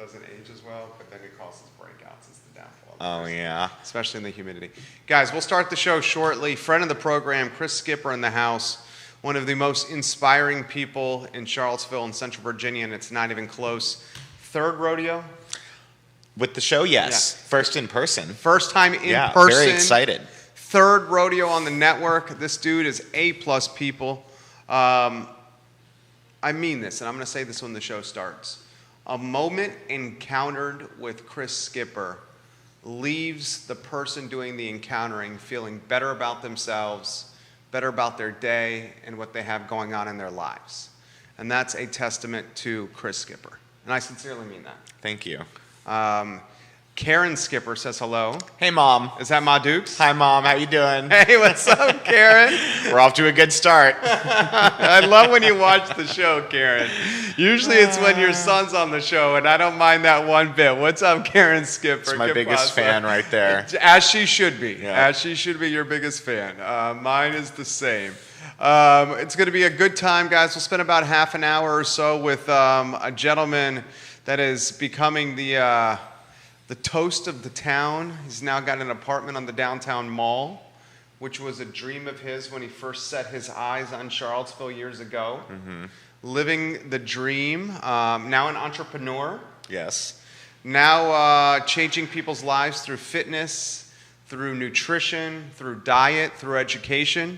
doesn't age as well, but then it causes breakouts. It's the downfall. Oh, yeah. Especially in the humidity. Guys, we'll start the show shortly. Friend of the program, Chris Skipper in the house. One of the most inspiring people in Charlottesville and Central Virginia, and it's not even close. Third rodeo? With the show, yes. Yeah. First in person. First time in Yeah, person. very excited. Third rodeo on the network. This dude is A-plus people. I mean this, and I'm going to say this when the show starts. A moment encountered with Chris Skipper leaves the person doing the encountering feeling better about themselves, better about their day, and what they have going on in their lives. And that's a testament to Chris Skipper. And I sincerely mean that. Thank you. Karen Skipper says hello. Hey, Mom. Is that Ma Dukes? Hi, Mom. How you doing? Hey, what's up, Karen? We're off to a good start. I love when you watch the show, Karen. Usually it's when your son's on the show, and I don't mind that one bit. What's up, Karen Skipper? It's my biggest fan right there. As she should be. Yeah. As she should be your biggest fan. Mine is the same. It's going to be a good time, guys. We'll spend about half an hour or so with a gentleman that is becoming the toast of the town. He's now got an apartment on the downtown mall, which was a dream of his when he first set his eyes on Charlottesville years ago. Mm-hmm. Living the dream. Now an entrepreneur. Yes. Now changing people's lives through fitness, through nutrition, through diet, through education.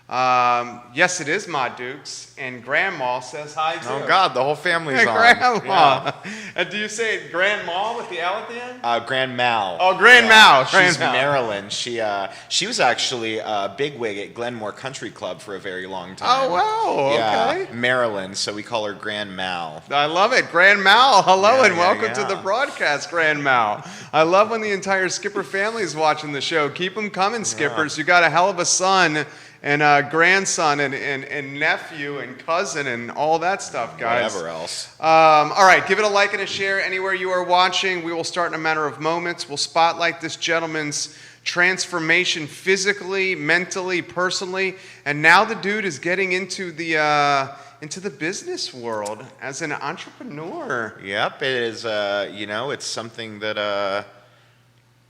Yes, it is Ma Dukes, and Grandma says hi too. Oh, God, the whole family's Hey, on. Grandma. Yeah. And do you say it Grandma with the L at the end? Grand Mal. Oh, Grand Mal. She's Grand from Mal. Maryland. She was actually a bigwig at Glenmore Country Club for a very long time. Oh, wow. Okay. Yeah, Maryland, so we call her Grand Mal. I love it. Grand Mal. Hello Yeah, and yeah, welcome to yeah. the broadcast, Grand Mal. I love when the entire Skipper family is watching the show. Keep them coming, Skippers. You got a hell of a son and a grandson and nephew and cousin and all that stuff, guys. Whatever else. All right, give it a like and a share anywhere you are watching. We will start in a matter of moments. We'll spotlight this gentleman's transformation physically, mentally, personally, and now the dude is getting into the business world as an entrepreneur. Yep, it is. It's something that.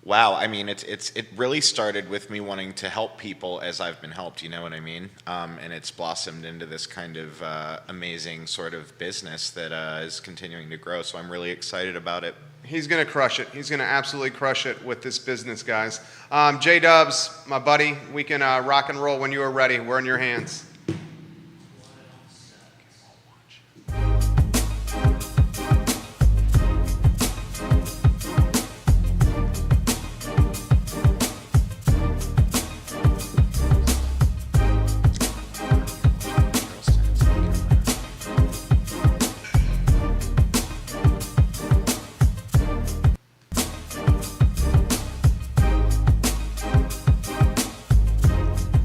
Wow, I mean, it really started with me wanting to help people as I've been helped. You know what I mean? And it's blossomed into this kind of amazing sort of business that is continuing to grow. So I'm really excited about it. He's going to crush it. He's going to absolutely crush it with this business, guys. J-Dubs, my buddy, we can rock and roll when you are ready. We're in your hands.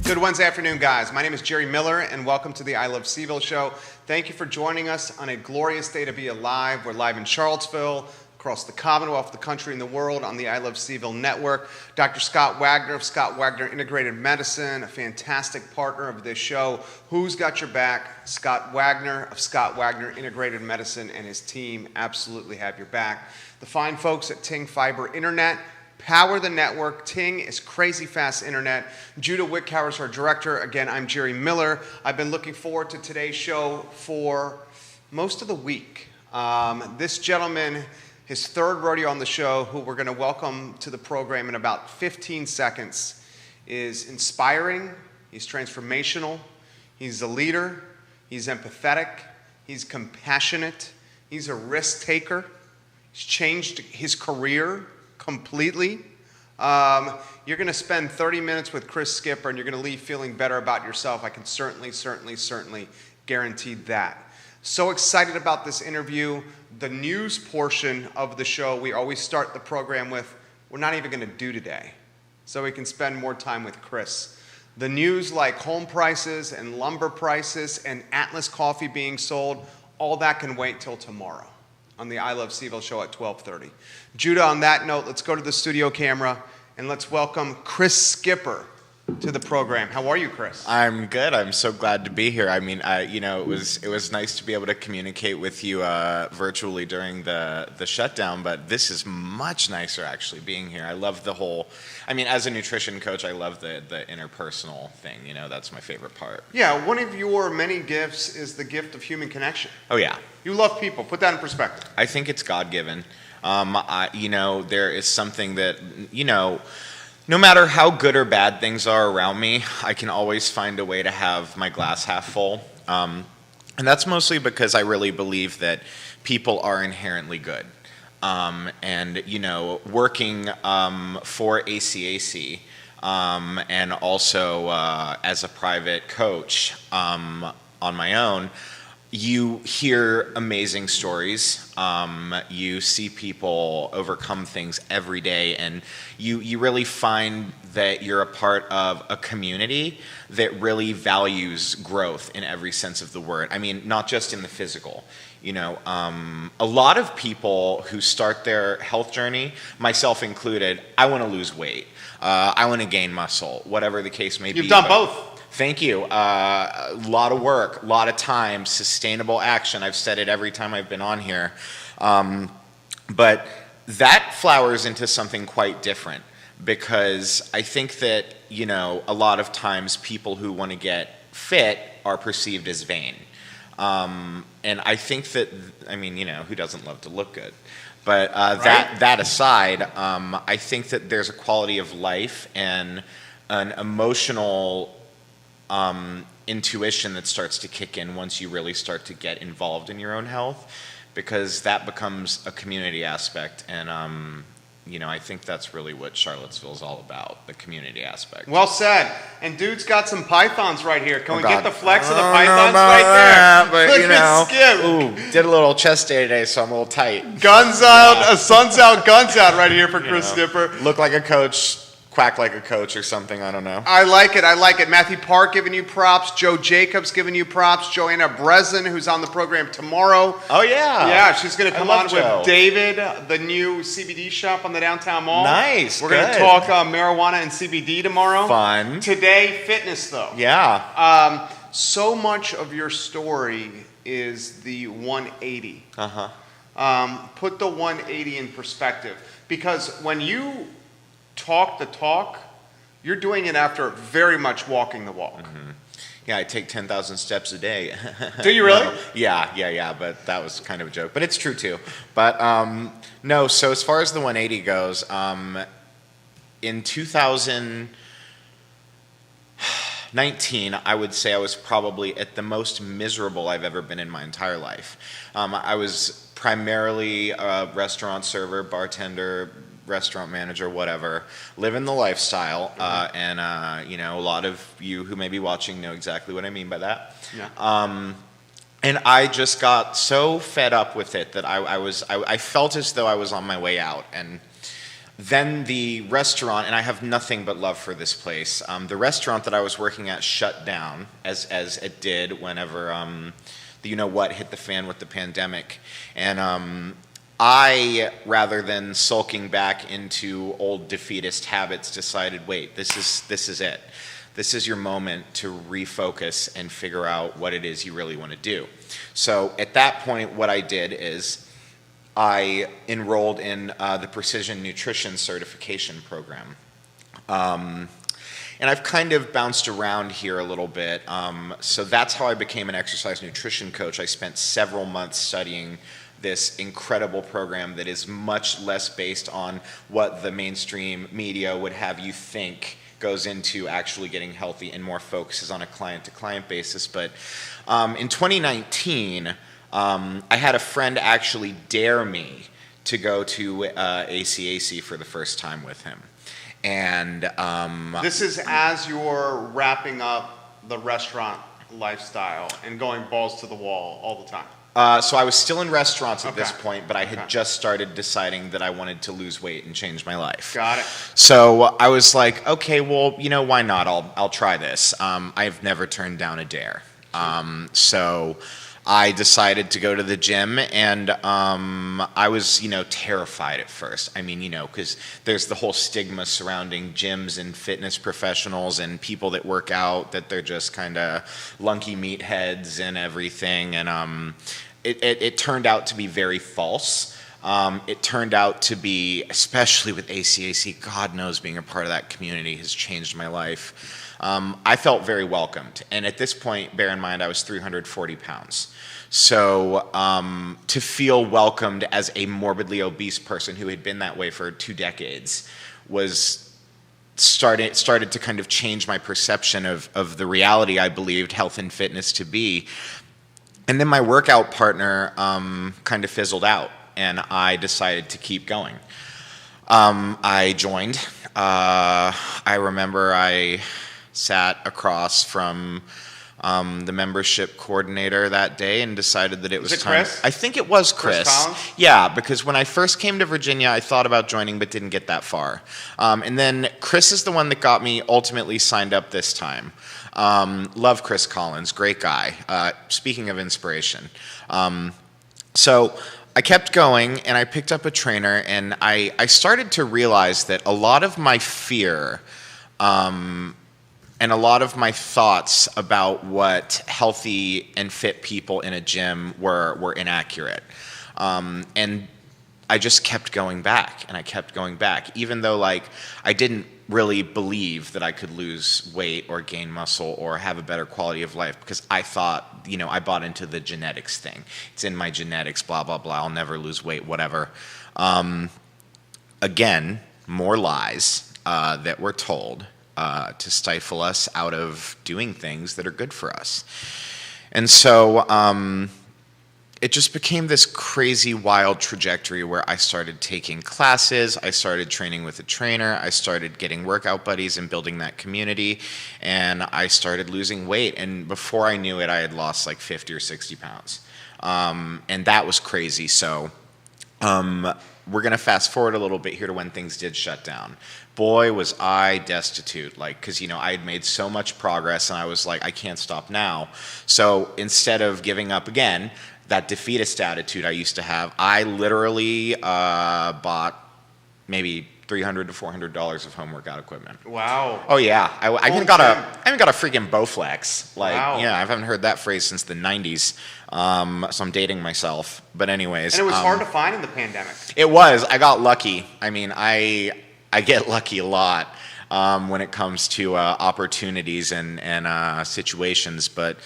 Good Wednesday afternoon, guys. My name is Jerry Miller, and welcome to the I Love Seville show. Thank you for joining us on a glorious day to be alive. We're live in Charlottesville, across the Commonwealth, the country, and the world on the I Love Seville network. Dr. Scott Wagner of Scott Wagner Integrated Medicine, a fantastic partner of this show. Who's got your back? Scott Wagner of Scott Wagner Integrated Medicine and his team absolutely have your back. The fine folks at Ting Fiber Internet power the network. Ting is crazy fast internet. Judah Wickhauer is our director. Again, I'm Jerry Miller. I've been looking forward to today's show for most of the week. This gentleman, his third rodeo on the show, who we're going to welcome to the program in about 15 seconds, is inspiring. He's transformational. He's a leader. He's empathetic. He's compassionate. He's a risk taker. He's changed his career completely. You're going to spend 30 minutes with Chris Skipper, and you're going to leave feeling better about yourself. I can certainly guarantee that. So excited about this interview. The news portion of the show, we always start the program with, we're not even going to do today, so we can spend more time with Chris. The news like home prices and lumber prices and Atlas coffee being sold, all that can wait till tomorrow on the I Love Seville show at 12:30. Judah, on that note, let's go to the studio camera and let's welcome Chris Skipper to the program. How are you, Chris? I'm good. I'm so glad to be here. I mean, it was nice to be able to communicate with you virtually during the shutdown, but this is much nicer actually being here. I love the whole. I mean, as a nutrition coach, I love the interpersonal thing. You know, that's my favorite part. Yeah, one of your many gifts is the gift of human connection. Oh yeah. You love people. Put that in perspective. I think it's God-given. There is something that, no matter how good or bad things are around me, I can always find a way to have my glass half full. And that's mostly because I really believe that people are inherently good. Working for ACAC and also as a private coach on my own, you hear amazing stories. You see people overcome things every day, and you really find that you're a part of a community that really values growth in every sense of the word. I mean, not just in the physical. A lot of people who start their health journey, myself included, I want to lose weight. I want to gain muscle, whatever the case may be. You've done both. Thank you. A lot of work, a lot of time, sustainable action. I've said it every time I've been on here. But that flowers into something quite different, because I think that, a lot of times people who want to get fit are perceived as vain. And I think that, who doesn't love to look good? But Right. that aside, I think that there's a quality of life and an emotional intuition that starts to kick in once you really start to get involved in your own health, because that becomes a community aspect. And, I think that's really what Charlottesville is all about, the community aspect. Well said. And dude's got some pythons right here. Can we God. get the flex of the I don't pythons know about right that, there? but, Look at Skip. Ooh, did a little chest day today, so I'm a little tight. Guns out, sun's out, guns out right here for Chris Skipper. Look like a coach, quack like a coach or something, I don't know. I like it. Matthew Park giving you props. Joe Jacobs giving you props. Joanna Breslin, who's on the program tomorrow. Oh, yeah. Yeah, she's going to come I on love Joe. with David, the new CBD shop on the downtown mall. Nice, We're going to good. talk marijuana and CBD tomorrow. Fun. Today, fitness, though. Yeah. So much of your story is the 180. Uh-huh. Put the 180 in perspective, because when you talk the talk, you're doing it after very much walking the walk. Mm-hmm. Yeah, I take 10,000 steps a day. Do you really? No. Yeah, but that was kind of a joke. But it's true, too. But, no, so as far as the 180 goes, in 2019, I would say I was probably at the most miserable I've ever been in my entire life. I was primarily a restaurant server, bartender, restaurant manager, whatever, living the lifestyle, and a lot of you who may be watching know exactly what I mean by that. Yeah. And I just got so fed up with it that I felt as though I was on my way out. And then the restaurant, and I have nothing but love for this place, the restaurant that I was working at shut down, as it did whenever the you-know-what hit the fan with the pandemic. And I, rather than sulking back into old defeatist habits, decided, wait, this is it. This is your moment to refocus and figure out what it is you really want to do. So at that point, what I did is I enrolled in the Precision Nutrition Certification Program. And I've kind of bounced around here a little bit. So that's how I became an exercise nutrition coach. I spent several months studying this incredible program that is much less based on what the mainstream media would have you think goes into actually getting healthy, and more focuses on a client-to-client basis. But in 2019, I had a friend actually dare me to go to ACAC for the first time with him. And This is as you're wrapping up the restaurant lifestyle and going balls to the wall all the time. So I was still in restaurants at this Okay. point, but I had just started deciding that I wanted to lose weight and change my life. Got it. So I was like, okay, well, why not? I'll try this. I've never turned down a dare. So I decided to go to the gym, and I was, terrified at first. I mean, because there's the whole stigma surrounding gyms and fitness professionals and people that work out, that they're just kind of lunky meatheads and everything. And it turned out to be very false. It turned out to be, especially with ACAC, God knows being a part of that community has changed my life. I felt very welcomed. And at this point, bear in mind, I was 340 pounds. So to feel welcomed as a morbidly obese person who had been that way for 2 decades started to kind of change my perception of the reality I believed health and fitness to be. And then my workout partner kind of fizzled out, and I decided to keep going. I joined. I remember I sat across from the membership coordinator that day and decided that it was time. Chris? I think it was Chris. Collins? Yeah, because when I first came to Virginia, I thought about joining but didn't get that far. And then Chris is the one that got me ultimately signed up this time. Love Chris Collins, great guy. Speaking of inspiration. So I kept going, and I picked up a trainer, and I started to realize that a lot of my fear and a lot of my thoughts about what healthy and fit people in a gym were inaccurate. And I just kept going back, and I kept going back, even though I didn't really believe that I could lose weight or gain muscle or have a better quality of life, because I thought, I bought into the genetics thing. It's in my genetics, blah, blah, blah. I'll never lose weight, whatever. Again, more lies that we're told to stifle us out of doing things that are good for us. And so it just became this crazy, wild trajectory where I started taking classes, I started training with a trainer, I started getting workout buddies and building that community, and I started losing weight. And before I knew it, I had lost 50 or 60 pounds. And that was crazy. So we're going to fast forward a little bit here to when things did shut down. Boy, was I destitute, because, I had made so much progress, and I was like, I can't stop now. So instead of giving up again, that defeatist attitude I used to have, I literally bought maybe $300 to $400 of home workout equipment. Wow. Oh yeah, I even got a freaking Bowflex. Wow. Yeah, I haven't heard that phrase since the '90s. So I'm dating myself. But anyways, And it was hard to find in the pandemic. It was. I got lucky. I mean, I get lucky a lot when it comes to opportunities and situations, but.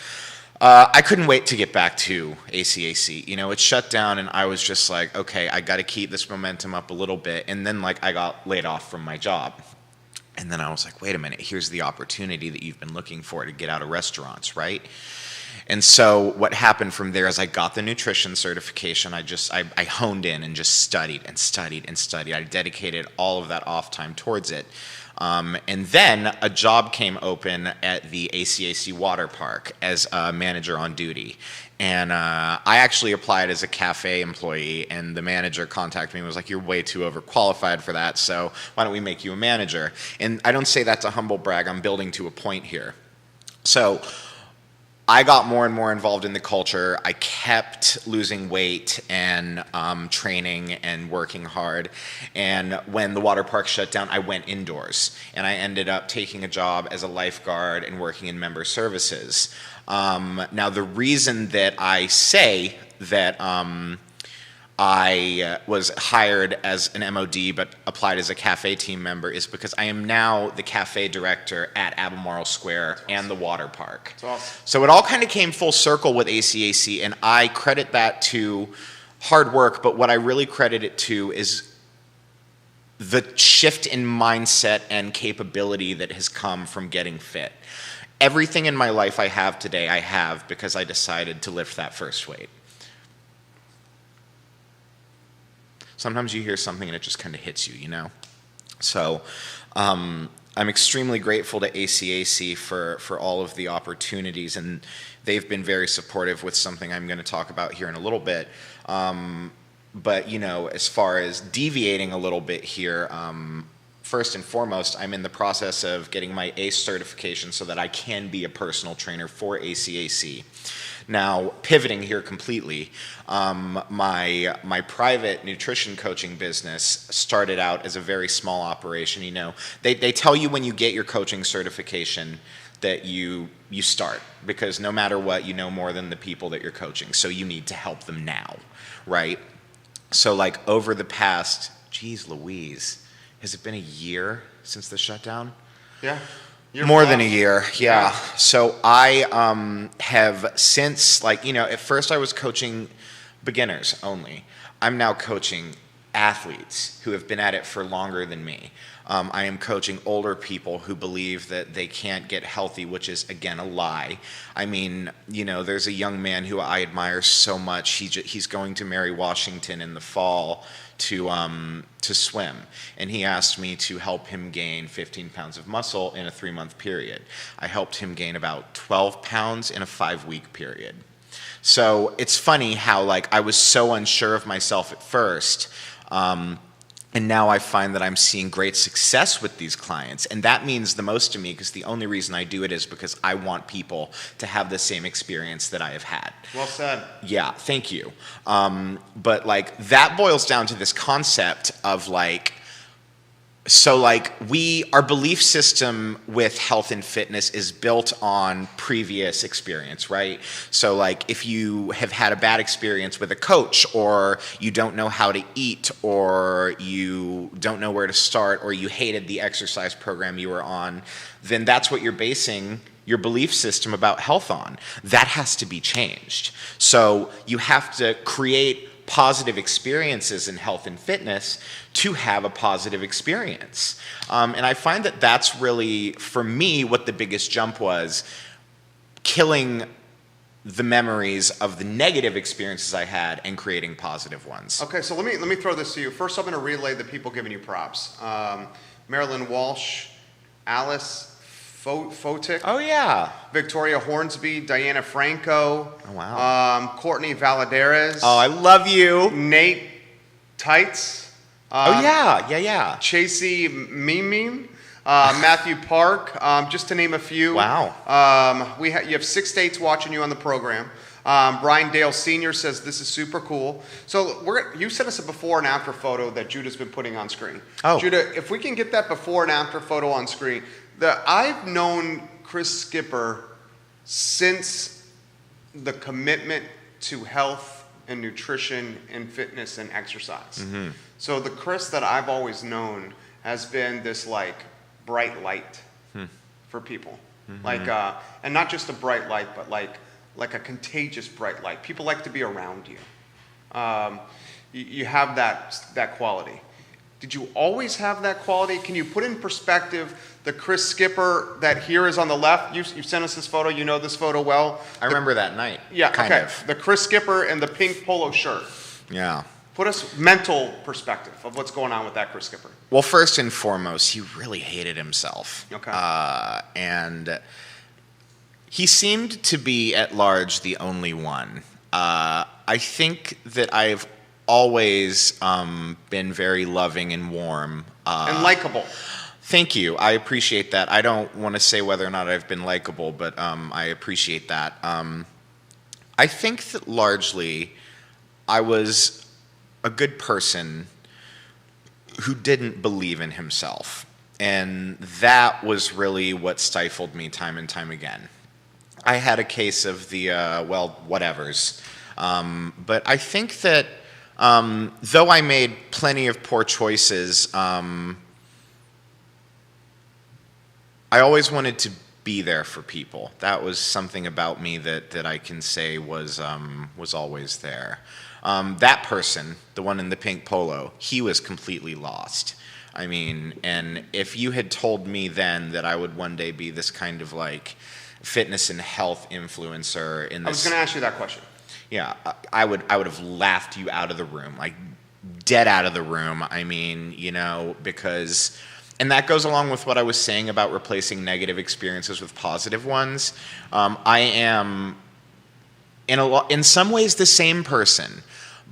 I couldn't wait to get back to ACAC. It shut down, and I was just like, okay, I got to keep this momentum up a little bit. And then, I got laid off from my job. And then I was like, wait a minute, here's the opportunity that you've been looking for to get out of restaurants, right? And so what happened from there is I got the nutrition certification. I honed in and just studied and studied and studied. I dedicated all of that off time towards it. And then a job came open at the ACAC water park as a manager on duty. And I actually applied as a cafe employee, and the manager contacted me and was like, you're way too overqualified for that, so why don't we make you a manager? And I don't say that to humble brag, I'm building to a point here. So I got more and more involved in the culture. I kept losing weight and training and working hard. And when the water park shut down, I went indoors. And I ended up taking a job as a lifeguard and working in member services. Now, the reason that I say that I was hired as an MOD but applied as a cafe team member is because I am now the cafe director at Albemarle Square and the water park. That's awesome. So it all kind of came full circle with ACAC, and I credit that to hard work, but what I really credit it to is the shift in mindset and capability that has come from getting fit. Everything in my life I have today, I have because I decided to lift that first weight. Sometimes you hear something and it just kind of hits you, So I'm extremely grateful to ACAC for all of the opportunities, and they've been very supportive with something I'm going to talk about here in a little bit. But, as far as deviating a little bit here, first and foremost, I'm in the process of getting my ACE certification so that I can be a personal trainer for ACAC. Now, pivoting here completely, my private nutrition coaching business started out as a very small operation. You know, they tell you when you get your coaching certification that you start, because no matter what, you know more than the people that you're coaching, so you need to help them now, right? So like over the past, geez Louise, has it been a year since the shutdown? Yeah. More than a year, yeah. So I have since, like, you know, at first I was coaching beginners only. I'm now coaching athletes who have been at it for longer than me. I am coaching older people who believe that they can't get healthy, which is, again, a lie. I mean, you know, there's a young man who I admire so much. He's going to Mary Washington in the fall to swim, and he asked me to help him gain 15 pounds of muscle in a 3-month period. I helped him gain about 12 pounds in a 5-week period. So it's funny how, like, I was so unsure of myself at first, and now I find that I'm seeing great success with these clients. And that means the most to me, because the only reason I do it is because I want people to have the same experience that I have had. Well said. Yeah, thank you. But like that boils down to this concept of like, so like our belief system with health and fitness is built on previous experience, right? So like if you have had a bad experience with a coach, or you don't know how to eat, or you don't know where to start, or you hated the exercise program you were on, then that's what you're basing your belief system about health on. That has to be changed. So you have to create positive experiences in health and fitness to have a positive experience. And I find that that's really, for me, what the biggest jump was, killing the memories of the negative experiences I had and creating positive ones. Okay, so let me throw this to you. First, I'm going to relay the people giving you props. Marilyn Walsh, Alice Fotick. Oh, yeah. Victoria Hornsby, Diana Franco. Oh, wow. Courtney Valadares. Oh, I love you. Nate Tights. Oh, yeah. Chasey Mimim. Matthew Park, just to name a few. Wow. You have 6 states watching you on the program. Brian Dale Sr. says this is super cool. So you sent us a before and after photo that Judah's been putting on screen. Oh. Judah, if we can get that before and after photo on screen. I've known Chris Skipper since the commitment to health and nutrition and fitness and exercise. Mm-hmm. So the Chris that I've always known has been this like bright light for people. Mm-hmm. Like, and not just a bright light, but like a contagious bright light. People like to be around you. You have that quality. Did you always have that quality? Can you put in perspective the Chris Skipper that here is on the left? You sent us this photo. You know this photo well. I remember that night. Yeah, kind of. The Chris Skipper in the pink polo shirt. Yeah. Put us mental perspective of what's going on with that Chris Skipper. Well, first and foremost, he really hated himself. Okay. And he seemed to be, at large, the only one. I think that I've always been very loving and warm. And likable. Thank you. I appreciate that. I don't want to say whether or not I've been likable, but I appreciate that. I think that largely I was a good person who didn't believe in himself. And that was really what stifled me time and time again. I had a case of the, whatevers. But I think that though I made plenty of poor choices, I always wanted to be there for people. That was something about me that I can say was always there. That person, the one in the pink polo, he was completely lost. I mean, and if you had told me then that I would one day be this kind of like fitness and health influencer in this, I was going to ask you that question. Yeah, I would have laughed you out of the room, like dead out of the room. I mean, you know, because, and that goes along with what I was saying about replacing negative experiences with positive ones. I am in some ways the same person,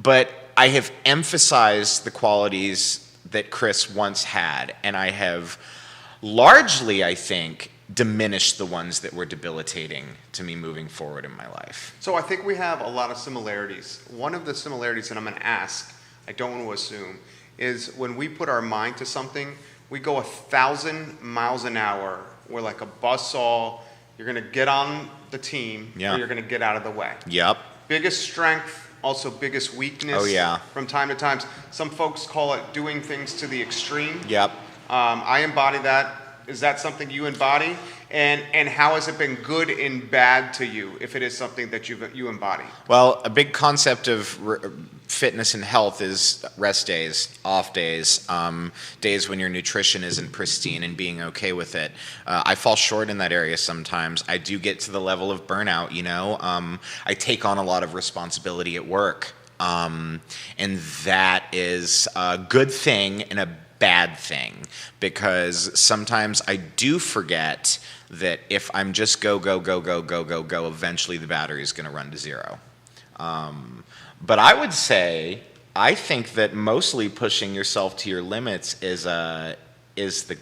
but I have emphasized the qualities that Chris once had, and I have largely, I think, diminish the ones that were debilitating to me moving forward in my life. So I think we have a lot of similarities. One of the similarities that I'm going to ask, I don't want to assume, is when we put our mind to something, we go 1,000 miles an hour. We're like a buzzsaw. You're going to get on the team, Yeah. or you're going to get out of the way. Yep. Biggest strength, also biggest weakness. Oh, yeah. From time to time. Some folks call it doing things to the extreme. Yep. I embody that. Is that something you embody? And how has it been good and bad to you if it is something that you embody? Well, a big concept of fitness and health is rest days, off days, days when your nutrition isn't pristine and being okay with it. I fall short in that area sometimes. I do get to the level of burnout, you know. I take on a lot of responsibility at work. And that is a good thing and a bad thing, because sometimes I do forget that if I'm just go, eventually the battery is going to run to zero. But I would say, I think that mostly pushing yourself to your limits is the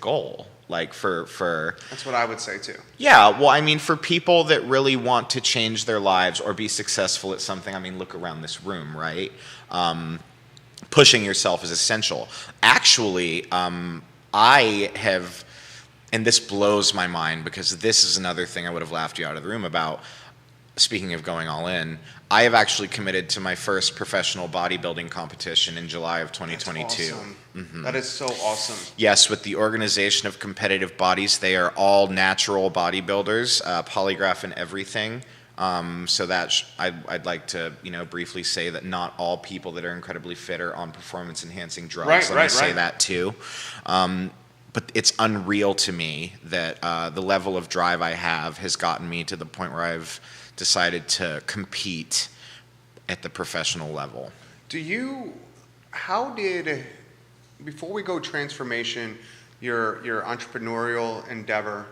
goal. Like for That's what I would say too. yeah, well, I mean, for people that really want to change their lives or be successful at something, I mean, look around this room, right? Pushing yourself is essential. Actually, I have, and this blows my mind because this is another thing I would have laughed you out of the room about. Speaking of going all in, I have actually committed to my first professional bodybuilding competition in July of 2022. That's awesome. That is so awesome. Yes, with the Organization of Competitive Bodies, they are all natural bodybuilders, polygraph and everything. So that I'd like to, briefly say that not all people that are incredibly fit are on performance-enhancing drugs. Let me say that too. But it's unreal to me that the level of drive I have has gotten me to the point where I've decided to compete at the professional level. Before we go transformation, your entrepreneurial endeavor,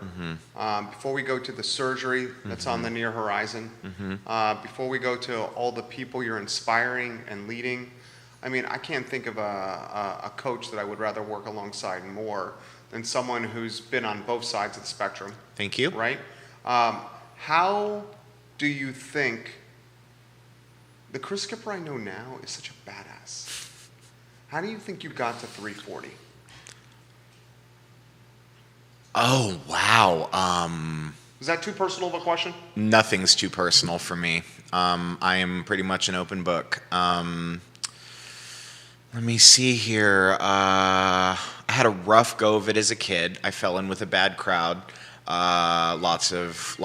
before we go to the surgery that's on the near horizon, before we go to all the people you're inspiring and leading, I mean, I can't think of a coach that I would rather work alongside more than someone who's been on both sides of the spectrum. Thank you. Right? How do you think the Chris Skipper I know now is such a badass? How do you think you got to 340? Oh, wow. Is that too personal of a question? Nothing's too personal for me. I am pretty much an open book. Let me see here. I had a rough go of it as a kid. I fell in with a bad crowd. Lots of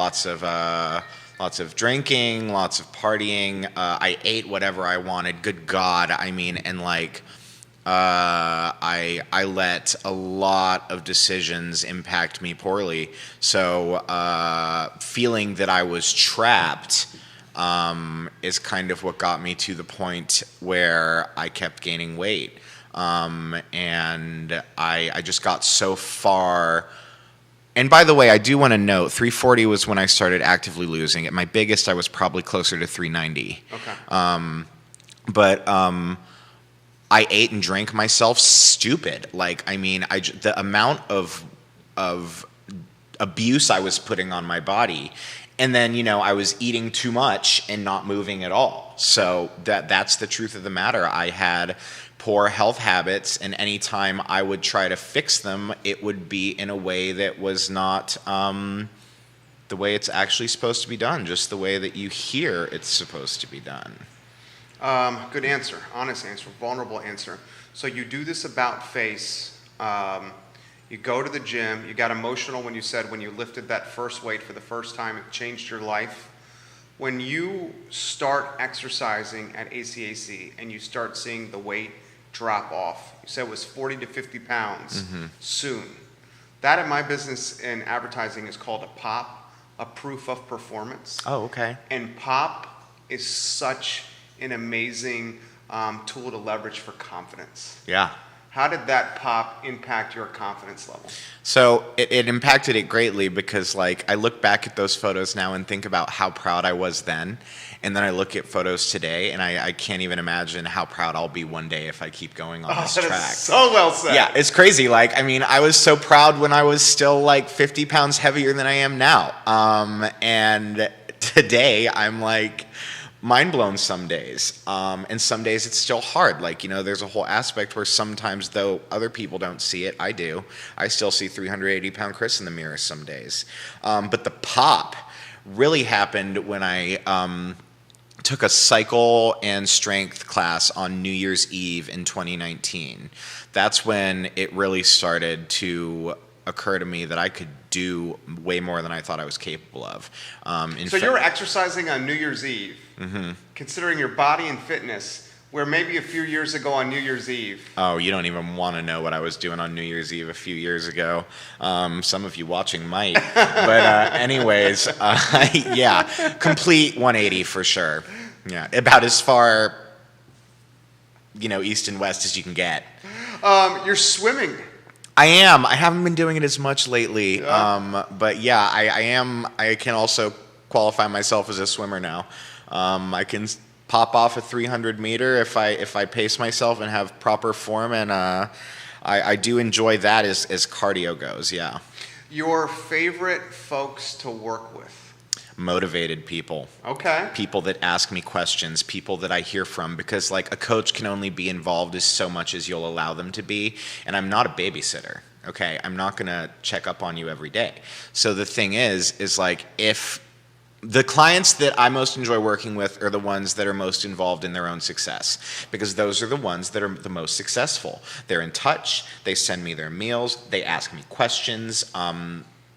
drinking, lots of partying. I ate whatever I wanted. Good God, I mean, and like, I let a lot of decisions impact me poorly. So feeling that I was trapped is kind of what got me to the point where I kept gaining weight. And I just got so far. And by the way, I do want to note, 340 was when I started actively losing. At my biggest, I was probably closer to 390. Okay. But I ate and drank myself stupid. Like, I mean, the amount of abuse I was putting on my body, and then I was eating too much and not moving at all. So that's the truth of the matter. I had poor health habits, and anytime I would try to fix them, it would be in a way that was not the way it's actually supposed to be done, just the way that you hear it's supposed to be done. Good answer, honest answer, vulnerable answer. So you do this about face. You go to the gym. You got emotional when you said when you lifted that first weight for the first time, it changed your life. When you start exercising at ACAC and you start seeing the weight drop off, you said it was 40 to 50 pounds soon. That in my business in advertising is called a POP, a proof of performance. Oh, okay. And POP is such an amazing tool to leverage for confidence. Yeah. How did that pop impact your confidence level? So it impacted it greatly because, like, I look back at those photos now and think about how proud I was then, and then I look at photos today, and I can't even imagine how proud I'll be one day if I keep going on this that track. is so well said. Yeah, it's crazy. Like, I mean, I was so proud when I was still like 50 pounds heavier than I am now, and today I'm like mind blown some days, and some days it's still hard. Like, you know, there's a whole aspect where sometimes, though other people don't see it, I do. I still see 380-pound Chris in the mirror some days. But the pop really happened when I took a cycle and strength class on New Year's Eve in 2019. That's when it really started to occur to me that I could do way more than I thought I was capable of. So you were exercising on New Year's Eve, considering your body and fitness, where maybe a few years ago on New Year's Eve. Oh, you don't even want to know what I was doing on New Year's Eve a few years ago. Some of you watching might. But anyways, yeah, complete 180 for sure. Yeah, about as far, you know, east and west as you can get. You're swimming. I am. I haven't been doing it as much lately. Yeah. But yeah, I am. I can also qualify myself as a swimmer now. I can pop off a 300-meter if I pace myself and have proper form, and I do enjoy that as cardio goes. Yeah. Your favorite folks to work with? Motivated people. Okay. People that ask me questions, people that I hear from, because like a coach can only be involved as so much as you'll allow them to be, and I'm not a babysitter. Okay, I'm not gonna check up on you every day. So the thing is like, if the clients that I most enjoy working with are the ones that are most involved in their own success, because those are the ones that are the most successful. They're in touch, they send me their meals, they ask me questions,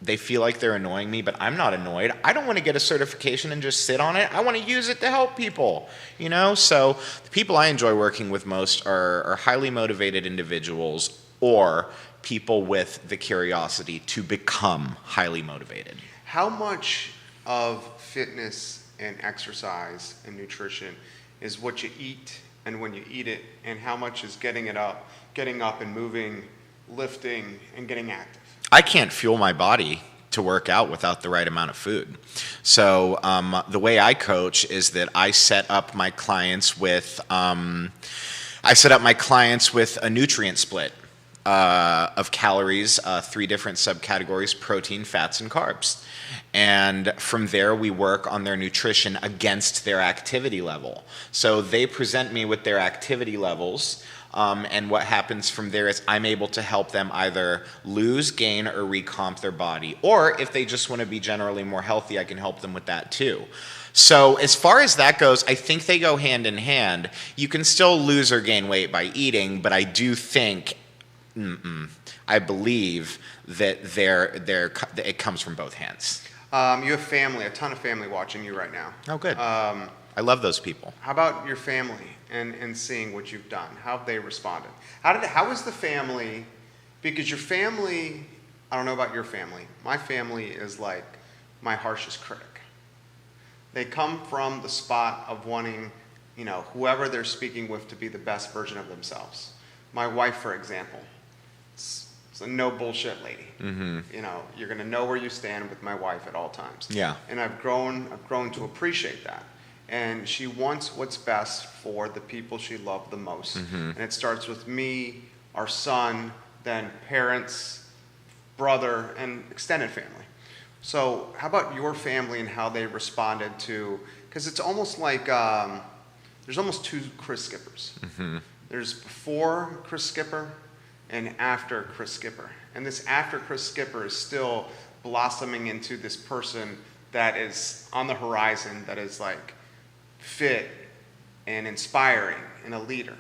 they feel like they're annoying me, but I'm not annoyed. I don't want to get a certification and just sit on it. I want to use it to help people, you know? So the people I enjoy working with most are highly motivated individuals or people with the curiosity to become highly motivated. How much of fitness and exercise and nutrition is what you eat and when you eat it, and how much is getting up and moving, lifting, and getting active? I can't fuel my body to work out without the right amount of food. So the way I coach is that I set up my clients with a nutrient split of calories, 3 different subcategories: protein, fats, and carbs. And from there, we work on their nutrition against their activity level. So they present me with their activity levels. And what happens from there is I'm able to help them either lose, gain, or recomp their body. Or if they just want to be generally more healthy, I can help them with that too. So as far as that goes, I think they go hand in hand. You can still lose or gain weight by eating, but I do think, I believe that it comes from both hands. You have family, a ton of family watching you right now. Oh, good. I love those people. How about your family and seeing what you've done? How have they responded? How is the family? Because your family, I don't know about your family. My family is like my harshest critic. They come from the spot of wanting, you know, whoever they're speaking with to be the best version of themselves. My wife, for example, is a no bullshit lady. Mm-hmm. You know, you're gonna know where you stand with my wife at all times. Yeah. And I've grown to appreciate that. And she wants what's best for the people she loved the most. Mm-hmm. And it starts with me, our son, then parents, brother, and extended family. So how about your family and how they responded to, because it's almost like there's almost 2 Chris Skippers. Mm-hmm. There's before Chris Skipper and after Chris Skipper. And this after Chris Skipper is still blossoming into this person that is on the horizon, that is like fit and inspiring and a leader.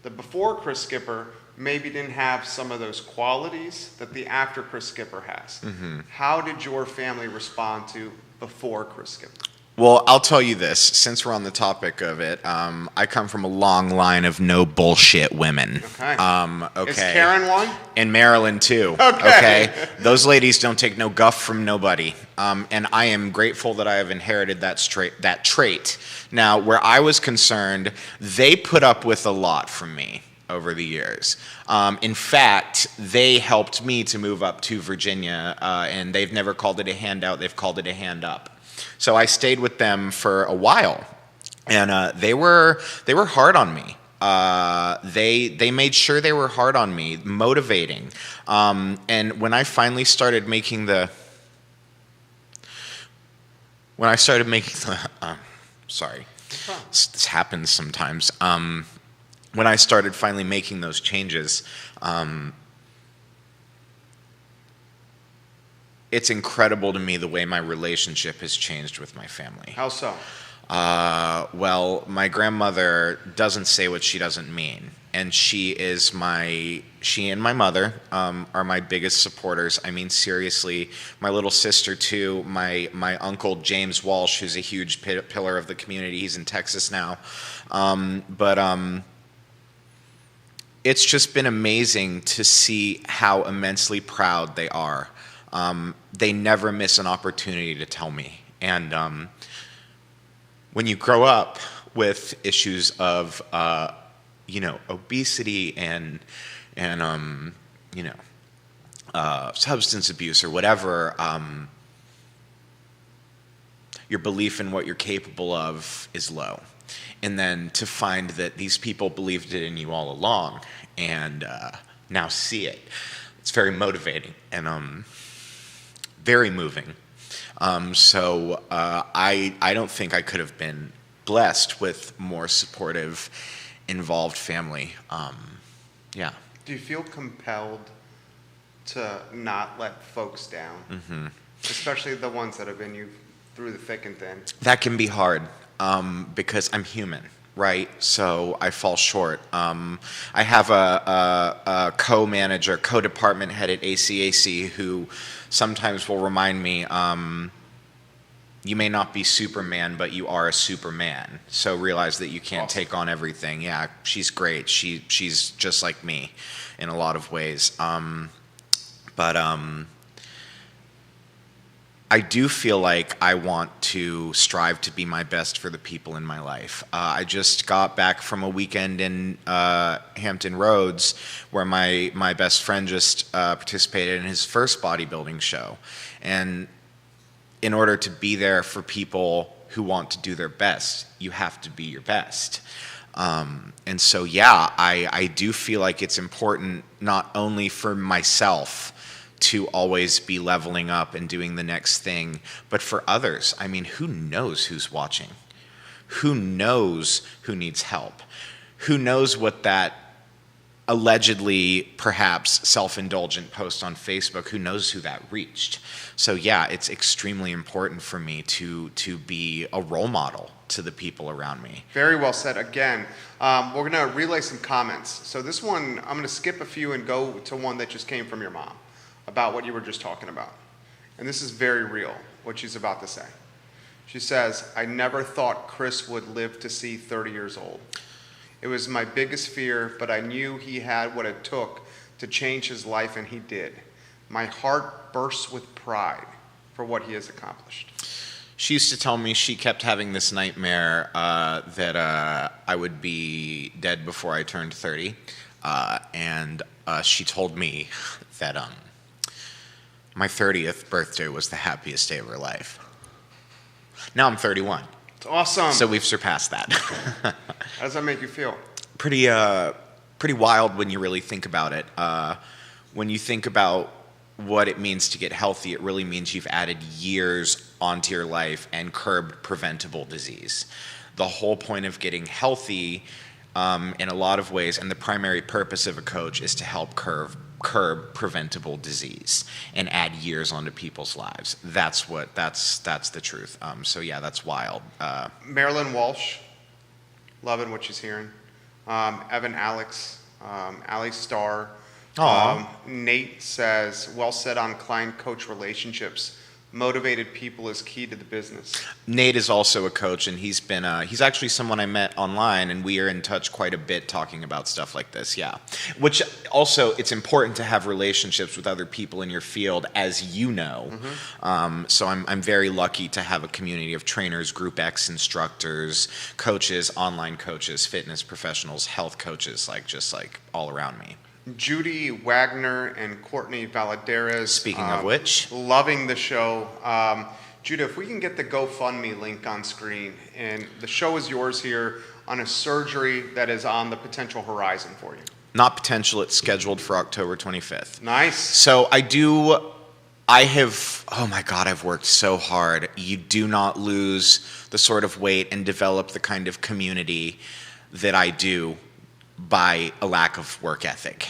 The before Chris Skipper maybe didn't have some of those qualities that the after Chris Skipper has. Mm-hmm. How did your family respond to before Chris Skipper? Well, I'll tell you this, since we're on the topic of it, I come from a long line of no bullshit women. Okay. Is Karen one? And Marilyn too. Okay. Those ladies don't take no guff from nobody. And I am grateful that I have inherited that trait. Now, where I was concerned, they put up with a lot from me. over the years. In fact, they helped me to move up to Virginia, and they've never called it a handout, they've called it a hand up. So I stayed with them for a while, and they were hard on me. They made sure they were hard on me, motivating. And when I finally started making the sorry, this happens sometimes. When I started finally making those changes, it's incredible to me the way my relationship has changed with my family. How so? Well, my grandmother doesn't say what she doesn't mean, and she and my mother are my biggest supporters. I mean, seriously, my little sister too, my uncle James Walsh, who's a huge pillar of the community. He's in Texas now, but it's just been amazing to see how immensely proud they are. They never miss an opportunity to tell me, and when you grow up with issues of, obesity and substance abuse or whatever, your belief in what you're capable of is low. And then to find that these people believed it in you all along and now see it, it's very motivating and very moving. So I don't think I could have been blessed with more supportive, involved family. Yeah. Do you feel compelled to not let folks down? Mm-hmm. Especially the ones that have been you through the thick and thin? That can be hard because I'm human, right? So I fall short. I have a co-manager, co-department head at ACAC who sometimes will remind me, you may not be Superman, but you are a Superman. So realize that you can't take on everything. Yeah, she's great. She's just like me in a lot of ways. But I do feel like I want to strive to be my best for the people in my life. I just got back from a weekend in Hampton Roads where my best friend just participated in his first bodybuilding show. And in order to be there for people who want to do their best, you have to be your best. And so, yeah, I do feel like it's important not only for myself to always be leveling up and doing the next thing, but for others. I mean, who knows who's watching? Who knows who needs help? Who knows what that allegedly perhaps self-indulgent post on Facebook, who knows who that reached? So yeah, it's extremely important for me to be a role model to the people around me. Very well said. Again, we're going to relay some comments. So this one, I'm going to skip a few and go to one that just came from your mom about what you were just talking about. And this is very real, what she's about to say. She says, I never thought Chris would live to see 30 years old. It was my biggest fear, but I knew he had what it took to change his life, and he did. My heart bursts with pride for what he has accomplished. She used to tell me she kept having this nightmare that I would be dead before I turned 30. And she told me that my 30th birthday was the happiest day of her life. Now I'm 31. It's awesome. So we've surpassed that. How does that make you feel? Pretty wild when you really think about it. When you think about what it means to get healthy, it really means you've added years onto your life and curbed preventable disease. The whole point of getting healthy, in a lot of ways, and the primary purpose of a coach is to help curb preventable disease and add years onto people's lives. That's the truth. So yeah, that's wild. Marilyn Walsh, loving what she's hearing. Evan Alex, Ali Starr. Nate says, well said on client-coach relationships. motivated people is key to the business. Nate is also a coach, and he's actually someone I met online, and we are in touch quite a bit talking about stuff like this. Yeah, which also it's important to have relationships with other people in your field, as you know. So I'm very lucky to have a community of trainers, Group X instructors, coaches, online coaches, fitness professionals, health coaches, just all around me. Judy Wagner and Courtney Valadares. Speaking of which, loving the show. Judah, if we can get the GoFundMe link on screen, and the show is yours here on a surgery that is on the potential horizon for you. not potential, it's scheduled for October 25th. Nice. So oh my God, I've worked so hard. You do not lose the sort of weight and develop the kind of community that I do by a lack of work ethic.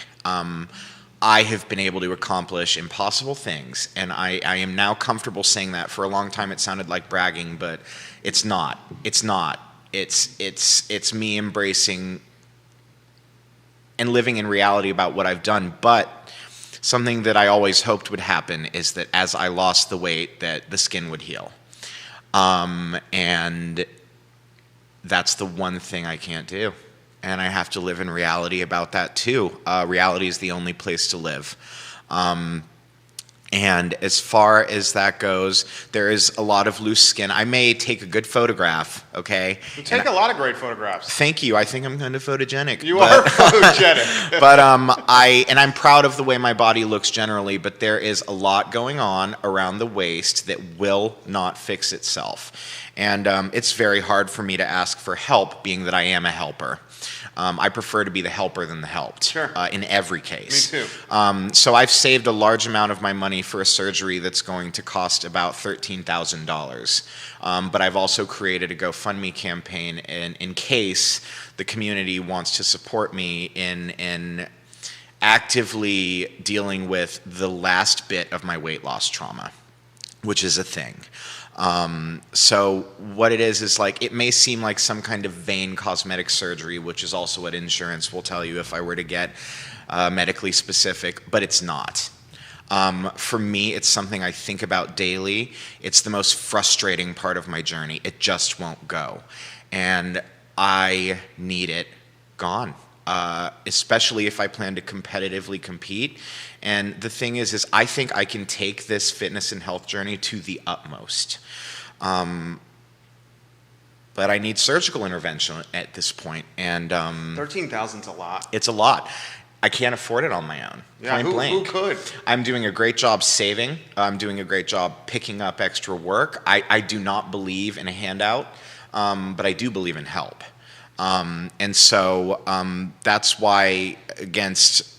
I have been able to accomplish impossible things, and I am now comfortable saying that. For a long time it sounded like bragging, but it's not. It's not. It's me embracing and living in reality about what I've done. But something that I always hoped would happen is that as I lost the weight, that the skin would heal. And that's the one thing I can't do. And I have to live in reality about that too. Reality is the only place to live. And as far as that goes, there is a lot of loose skin. I may take a good photograph, okay? You take a lot of great photographs. Thank you. I think I'm kind of photogenic. You are photogenic. But I'm proud of the way my body looks generally, but there is a lot going on around the waist that will not fix itself. And it's very hard for me to ask for help, being that I am a helper. I prefer to be the helper than the helped. Sure. In every case. Me too. So I've saved a large amount of my money for a surgery that's going to cost about $13,000. But I've also created a GoFundMe campaign in case the community wants to support me in actively dealing with the last bit of my weight loss trauma, which is a thing. So what it is like, it may seem like some kind of vain cosmetic surgery, which is also what insurance will tell you if I were to get medically specific, but it's not. For me, it's something I think about daily. It's the most frustrating part of my journey. It just won't go. And I need it gone. Especially if I plan to competitively compete. And the thing is I think I can take this fitness and health journey to the utmost. But I need surgical intervention at this point. And 13,000's a lot. It's a lot. I can't afford it on my own. Yeah, who could? I'm doing a great job saving. I'm doing a great job picking up extra work. I do not believe in a handout, but I do believe in help. And so that's why, against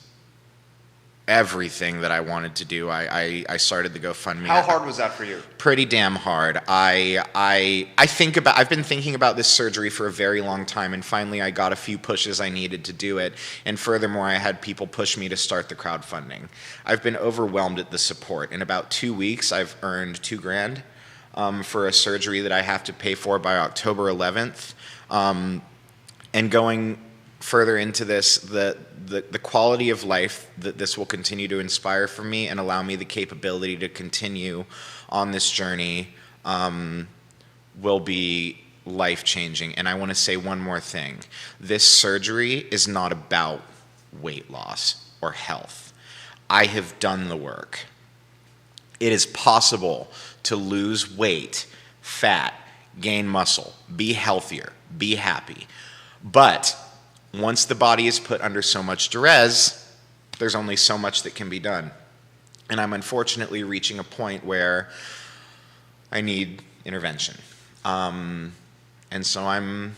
everything that I wanted to do, I started the GoFundMe. How hard was that for you? Pretty damn hard. I've been thinking about this surgery for a very long time, and finally I got a few pushes I needed to do it. And furthermore, I had people push me to start the crowdfunding. I've been overwhelmed at the support. In about 2 weeks, I've earned $2,000 for a surgery that I have to pay for by October 11th. And going further into this, the quality of life that this will continue to inspire for me and allow me the capability to continue on this journey will be life-changing. And I want to say one more thing. This surgery is not about weight loss or health. I have done the work. It is possible to lose weight, fat, gain muscle, be healthier, be happy. But once the body is put under so much duress, there's only so much that can be done. And I'm unfortunately reaching a point where I need intervention. And so I'm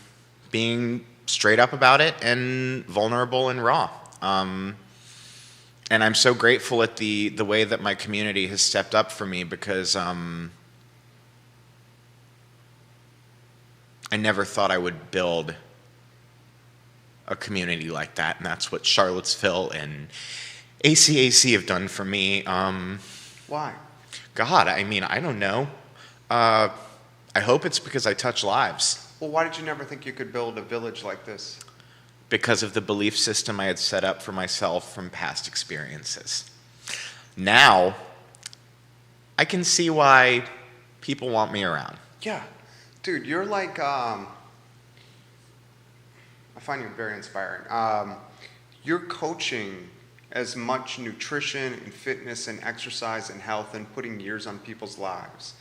being straight up about it and vulnerable and raw. And I'm so grateful at the way that my community has stepped up for me, because I never thought I would build a community like that, and that's what Charlottesville and ACAC have done for me. Why? God, I mean, I don't know. I hope it's because I touch lives. Well, why did you never think you could build a village like this? Because of the belief system I had set up for myself from past experiences. Now, I can see why people want me around. Yeah. Dude, you're like, I find you very inspiring. You're coaching as much nutrition and fitness and exercise and health and putting years on people's lives.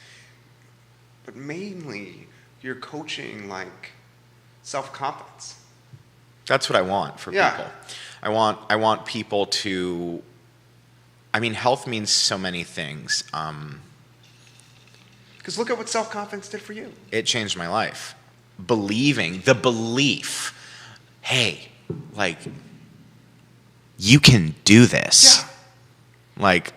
But mainly, you're coaching like self-confidence. That's what I want for Yeah. people. I want people to, I mean, health means so many things. Because look at what self-confidence did for you. It changed my life. The belief, hey, like, you can do this. Yeah. Like,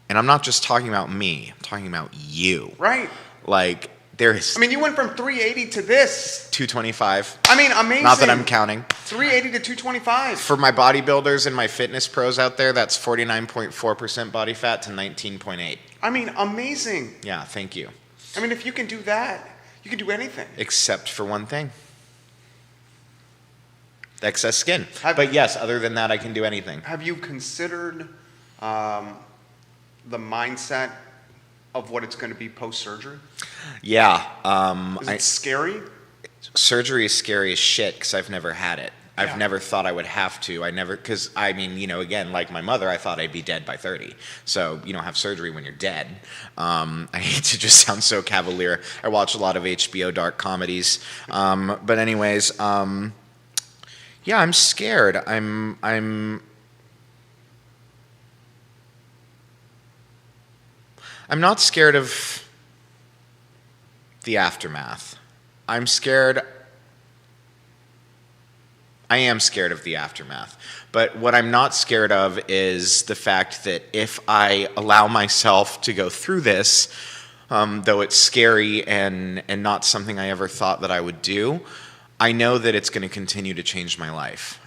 and I'm not just talking about me, I'm talking about you. Right. Like, there's I mean, you went from 380 to this. 225. I mean, amazing. Not that I'm counting. 380 to 225. For my bodybuilders and my fitness pros out there, that's 49.4% body fat to 19.8. I mean, amazing. Yeah, thank you. I mean, if you can do that, you can do anything. Except for one thing. Excess skin. Have- But yes, other than that, I can do anything. Have you considered the mindset of what it's going to be post-surgery? Yeah. Is it scary? Surgery is scary as shit because I've never had it. I've Yeah. never thought I would have to. Because I mean, again, like my mother, I thought I'd be dead by 30. So you don't have surgery when you're dead. I hate to just sound so cavalier. I watch a lot of HBO dark comedies. But anyways, yeah, I'm scared. I'm not scared of the aftermath. I am scared of the aftermath. But what I'm not scared of is the fact that if I allow myself to go through this, though it's scary and not something I ever thought that I would do, I know that it's going to continue to change my life.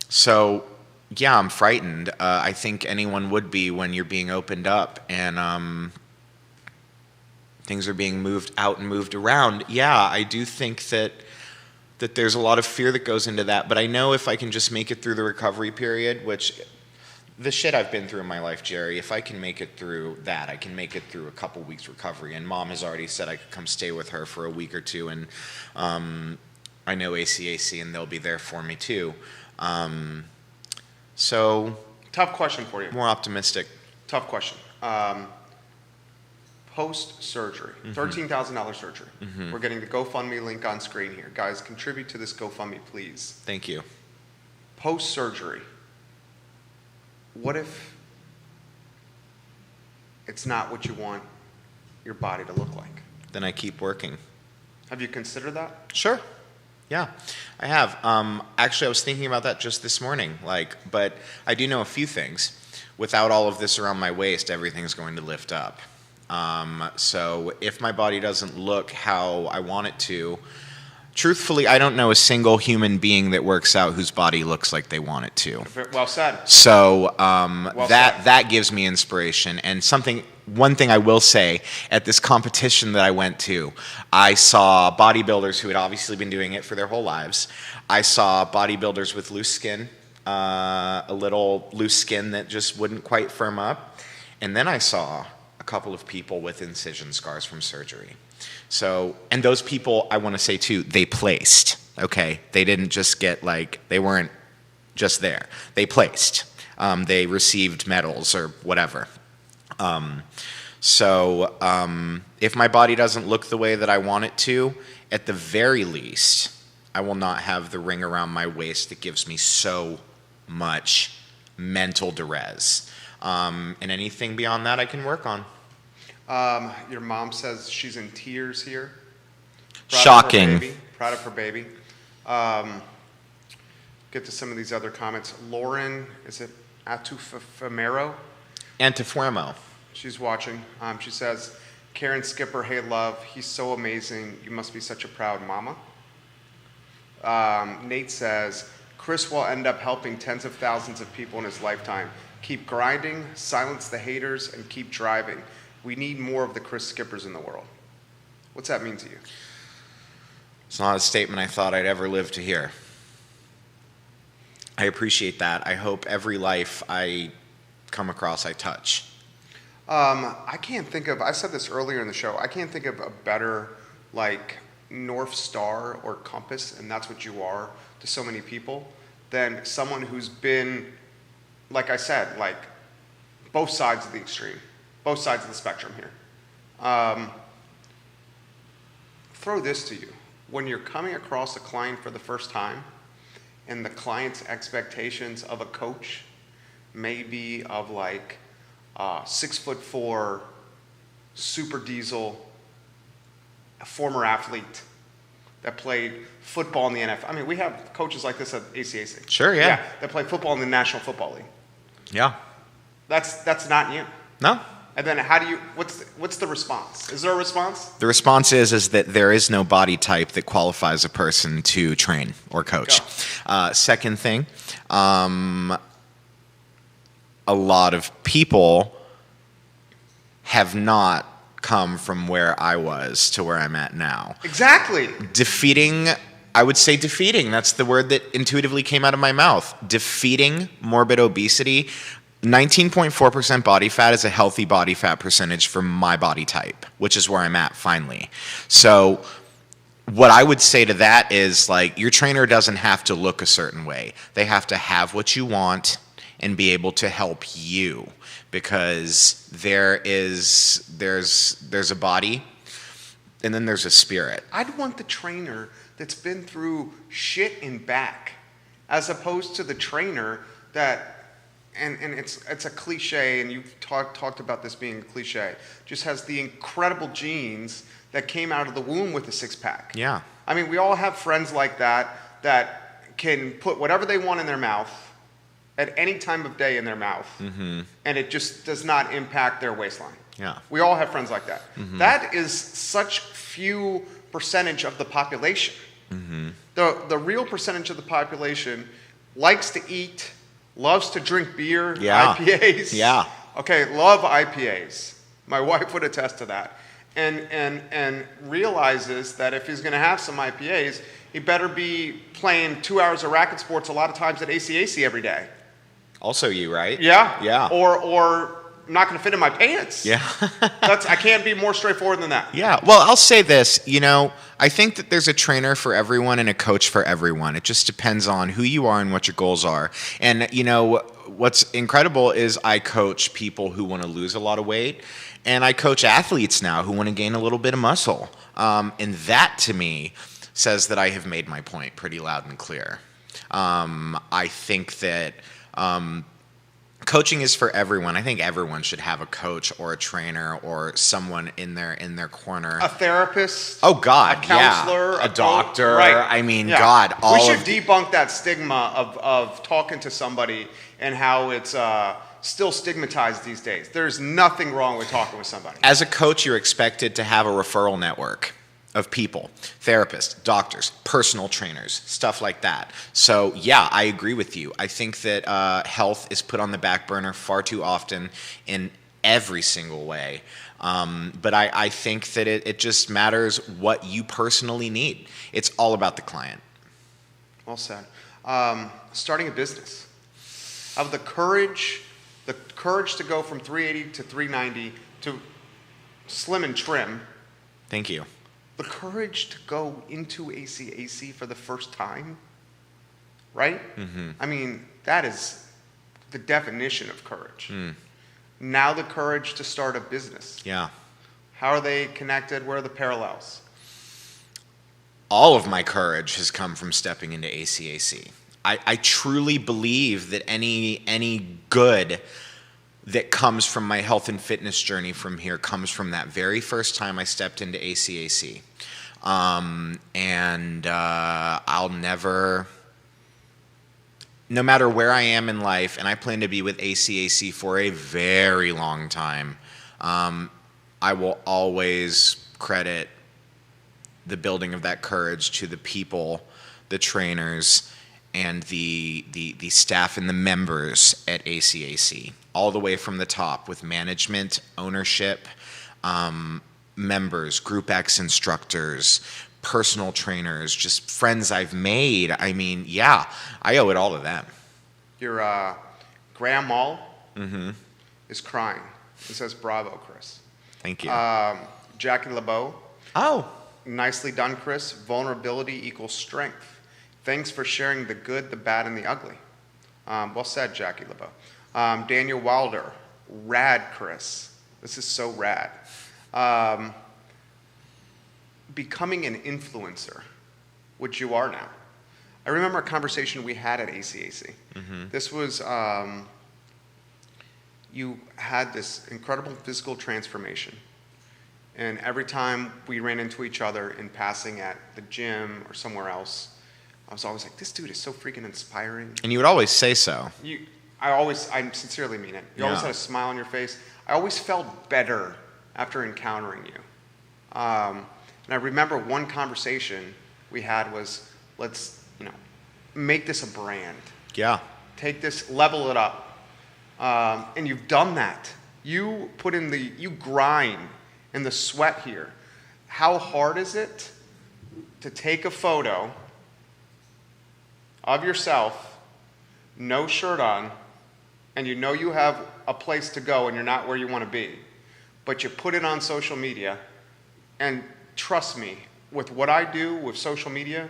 So, yeah, I'm frightened. I think anyone would be when you're being opened up and things are being moved out and moved around. Yeah, I do think that there's a lot of fear that goes into that. But I know if I can just make it through the recovery period, which the shit I've been through in my life, Jerry, if I can make it through that, I can make it through a couple weeks recovery. And Mom has already said I could come stay with her for a week or two. And I know ACAC, and they'll be there for me too. So, Tough question for you. more optimistic. Tough question. Post-surgery, $13,000 surgery. We're getting the GoFundMe link on screen here. Guys, contribute to this GoFundMe, please. Thank you. Post-surgery, what if it's not what you want your body to look like? Then I keep working. Have you considered that? Sure. Yeah, I have. Actually, I was thinking about that just this morning. But I do know a few things. Without all of this around my waist, everything's going to lift up. So if my body doesn't look how I want it to, truthfully, I don't know a single human being that works out whose body looks like they want it to. Well said. So Well that said. that gives me inspiration. And one thing I will say, at this competition that I went to, I saw bodybuilders who had obviously been doing it for their whole lives. I saw bodybuilders with loose skin, a little loose skin that just wouldn't quite firm up. And then I saw a couple of people with incision scars from surgery. So, and those people, I want to say too, they placed, okay? They didn't just they weren't just there. They placed. They received medals or whatever. If my body doesn't look the way that I want it to, at the very least, I will not have the ring around my waist that gives me so much mental duress. And anything beyond that I can work on. Your mom says she's in tears here. Shocking. Proud of her baby. Get to some of these other comments. Lauren, is it Atufamero? Antifuemo. She's watching. She says, Karen Skipper, hey love, he's so amazing. You must be such a proud mama. Nate says, Chris will end up helping tens of thousands of people in his lifetime. Keep grinding, silence the haters, and keep driving. We need more of the Chris Skippers in the world. What's that mean to you? It's not a statement I thought I'd ever live to hear. I appreciate that. I hope every life I come across I touch. I can't think of, I said this earlier in the show, I can't think of a better, like, North Star or compass, and that's what you are to so many people, than someone who's been, like I said, like, both sides of the extreme, both sides of the spectrum here. Throw this to you. When you're coming across a client for the first time, and the client's expectations of a coach may be of like 6'4", super diesel, a former athlete that played football in the NFL. I mean, we have coaches like this at ACAC. Sure, yeah. That play football in the National Football League. Yeah. That's not you. No. And then how do you, what's the response? Is there a response? The response is that there is no body type that qualifies a person to train or coach. Second thing, a lot of people have not come from where I was to where I'm at now. Exactly. I would say defeating. That's the word that intuitively came out of my mouth. Defeating morbid obesity. 19.4% body fat is a healthy body fat percentage for my body type, which is where I'm at finally. So what I would say to that is, like, your trainer doesn't have to look a certain way. They have to have what you want and be able to help you, because there's a body and then there's a spirit. I'd want the trainer that's been through shit and back, as opposed to the trainer that, and it's a cliche, and you've talked about this being a cliche, just has the incredible genes that came out of the womb with a six-pack. Yeah. I mean, we all have friends like that can put whatever they want in their mouth at any time of day in their mouth, and it just does not impact their waistline. Yeah. We all have friends like that. That is such few percentage of the population. The real percentage of the population likes to eat, loves to drink beer, IPAs. Yeah. Okay, love IPAs. My wife would attest to that. And realizes that if he's going to have some IPAs, he better be playing 2 hours of racket sports a lot of times at ACAC every day. Also you, right? Yeah. Yeah. Or I'm not going to fit in my pants. Yeah. I can't be more straightforward than that. Yeah. Well, I'll say this, I think that there's a trainer for everyone and a coach for everyone. It just depends on who you are and what your goals are. And, what's incredible is I coach people who want to lose a lot of weight, and I coach athletes now who want to gain a little bit of muscle. And that, to me, says that I have made my point pretty loud and clear. I think that coaching is for everyone. I think everyone should have a coach or a trainer or someone in their corner. A therapist. Oh God, a counselor, a doctor. Right. I mean, Yeah. God, we should debunk that stigma of talking to somebody and how it's still stigmatized these days. There's nothing wrong with talking with somebody. As a coach, you're expected to have a referral network of people, therapists, doctors, personal trainers, stuff like that. So yeah, I agree with you. I think that health is put on the back burner far too often in every single way. But I think that it just matters what you personally need. It's all about the client. Well said. Starting a business. Have the courage to go from 380 to 390 to slim and trim. Thank you. The courage to go into ACAC for the first time, right? I mean, that is the definition of courage. Now the courage to start a business. Yeah. How are they connected? Where are the parallels? All of my courage has come from stepping into ACAC. I truly believe that any good that comes from my health and fitness journey from here comes from that very first time I stepped into ACAC. I'll never, no matter where I am in life, and I plan to be with ACAC for a very long time, I will always credit the building of that courage to the people, the trainers, and the staff and the members at ACAC, all the way from the top with management, ownership, members, Group X instructors, personal trainers, just friends I've made. I mean, yeah, I owe it all to them. Your grandma is crying. It says, bravo, Chris. Thank you. Jackie LeBeau. Oh, Nicely done, Chris. Vulnerability equals strength. Thanks for sharing the good, the bad, and the ugly. Well said, Jackie LeBeau. Daniel Wilder. Rad, Chris. This is so rad. Becoming an influencer, which you are now. I remember a conversation we had at ACAC. This was, you had this incredible physical transformation. And every time we ran into each other in passing at the gym or somewhere else, I was always like, this dude is so freaking inspiring. and you would always say so. I sincerely mean it. You always Yeah. had a smile on your face. I always felt better after encountering you. And I remember one conversation we had was, let's, make this a brand. Yeah. Take this, level it up. And you've done that. You grind in the sweat here. How hard is it to take a photo of yourself, no shirt on, and you have a place to go and you're not where you want to be, but you put it on social media, and trust me, with what I do with social media,